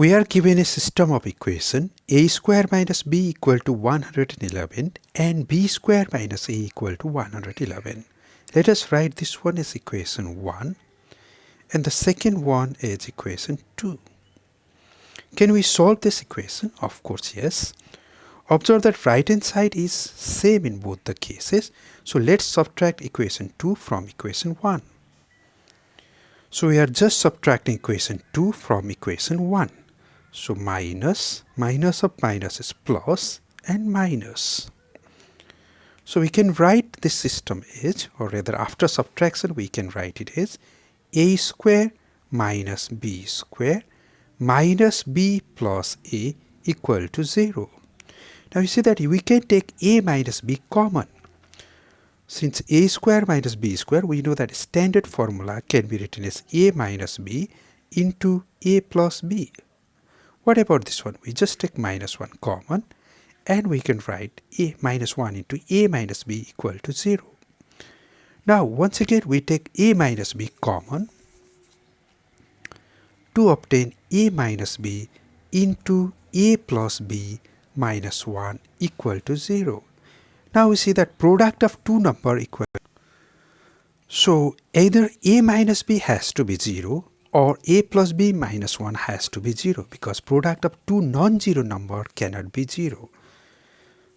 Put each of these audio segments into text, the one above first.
We are given a system of equation a² minus b equal to 111 and b² minus a equal to 111. Let us write this one as equation 1 and the second one as equation 2. Can we solve this equation? Of course, yes. Observe that right hand side is same in both the cases. So let's subtract equation 2 from equation 1. So we are just subtracting equation 2 from equation 1. So minus of minus is plus and minus. So we can write this system as, or rather after subtraction we can write it as a² minus b² minus b plus a equal to 0. Now you see that we can take a minus b common. Since a² minus b², we know that standard formula can be written as a minus b into a plus b. What about this one? We just take minus 1 common and we can write a minus 1 into a minus b equal to 0. Now once again we take a minus b common to obtain a minus b into a plus b minus 1 equal to 0. Now we see that product of two numbers equal. So either a minus b has to be 0 or a plus b minus 1 has to be 0 because product of two non-zero number cannot be 0.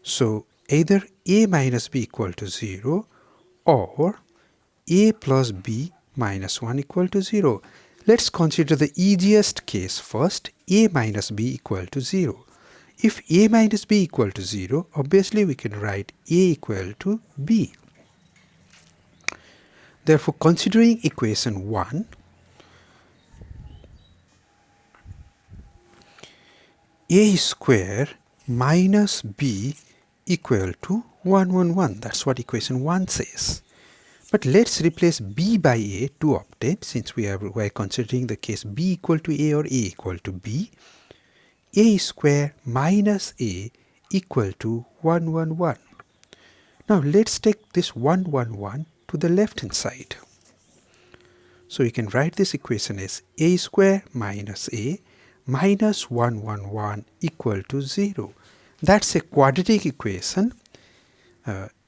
So either a minus b equal to 0 or a plus b minus 1 equal to 0. Let's consider the easiest case first, a minus b equal to 0. If a minus b equal to 0, obviously we can write a equal to b. Therefore, considering equation 1, a² minus b equal to 111. That's what equation 1 says. But let's replace b by a to obtain, since we are considering the case b equal to a or a equal to b, a² minus a equal to 111. Now let's take this 111 to the left hand side. So we can write this equation as a² minus a minus 111 equal to 0. That's a quadratic equation.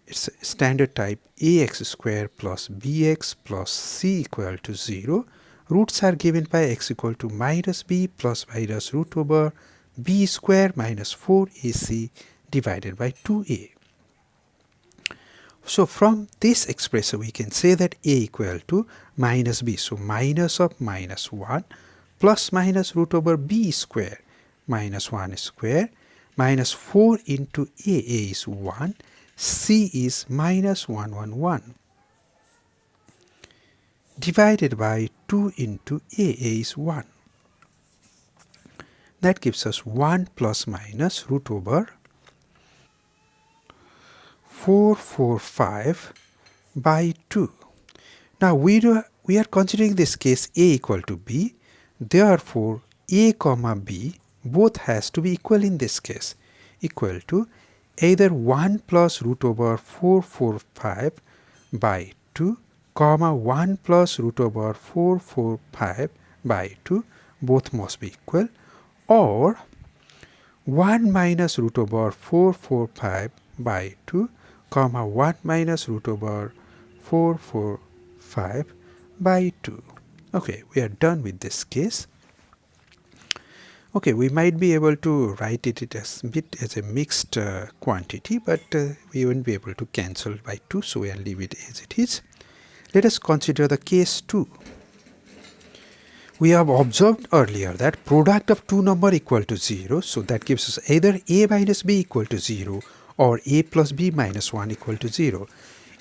It's a standard type ax² plus bx plus c equal to 0. Roots are given by x equal to minus b plus minus root over b² minus 4ac divided by 2a. So from this expression we can say that a equal to minus b. So minus of minus 1 plus minus root over b² minus 1 square minus 4 into a is 1, c is minus 111 divided by 2 into a is 1. That gives us 1 plus minus root over 445 by 2. Now we are considering this case a equal to b. Therefore, a comma b both has to be equal in this case, equal to either 1 plus root over 445 by 2 comma 1 plus root over 445 by 2, both must be equal, or 1 minus root over 445 by 2 comma 1 minus root over 445 by 2. Okay, we are done with this case. Okay, we might be able to write it as a mixed quantity, but we won't be able to cancel by 2, so we'll leave it as it is. Let us consider the case 2. We have observed earlier that product of two numbers equal to 0, so that gives us either a minus b equal to 0 or a plus b minus 1 equal to 0.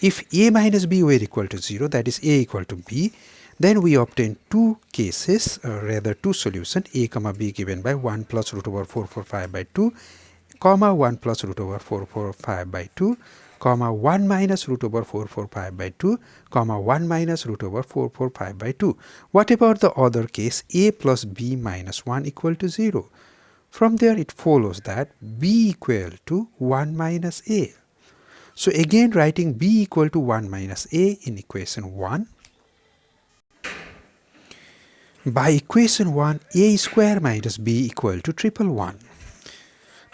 If a minus b were equal to 0, that is a equal to b, then we obtain two cases, rather two solutions, a comma b given by 1 plus root over 445 by 2, comma 1 plus root over 445 by 2, comma 1 minus root over 445 by 2, comma 1 minus root over 445 by 2. What about the other case, a plus b minus 1 equal to 0? From there it follows that b equal to 1 minus a. So again writing b equal to 1 minus a in equation 1. By equation 1, a square minus b equal to 111.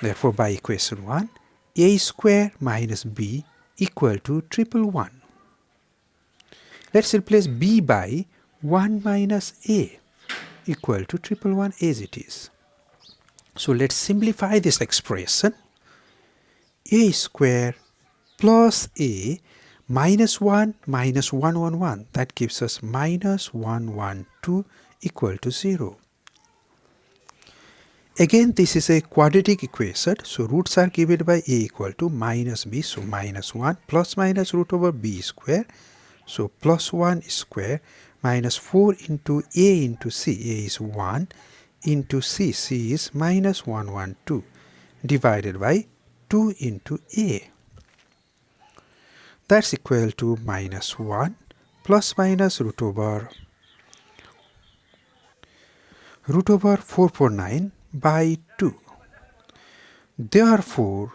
Therefore, by equation 1, a square minus b equal to 111. Let's replace b by 1 minus a equal to 111 as it is. So let's simplify this expression. A square plus a minus 1 minus 111, that gives us minus 112 equal to 0. Again, this is a quadratic equation, so roots are given by a equal to minus b, so minus 1 plus minus root over b square, so plus 1 square minus 4 into a into c, a is 1 into c, c is minus 112 divided by 2 into a. That's equal to minus 1 plus minus root over 449 by 2. Therefore,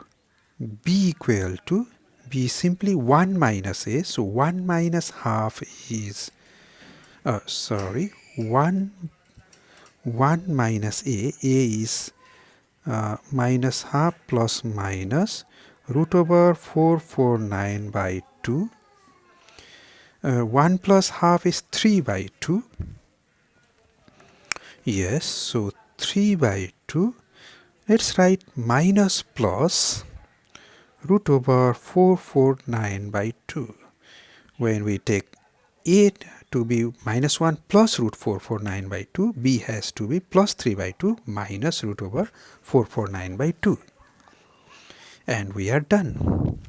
b equal to, b is simply 1 minus a, so 1 minus half is 1 minus a is minus half plus minus root over 449 by 2. 1 plus half is 3 by 2. Yes, so 3 by 2. Let's write minus plus root over 449 by 2. When we take a to be minus 1 plus root 449 by 2, b has to be plus 3 by 2 minus root over 449 by 2. And we are done.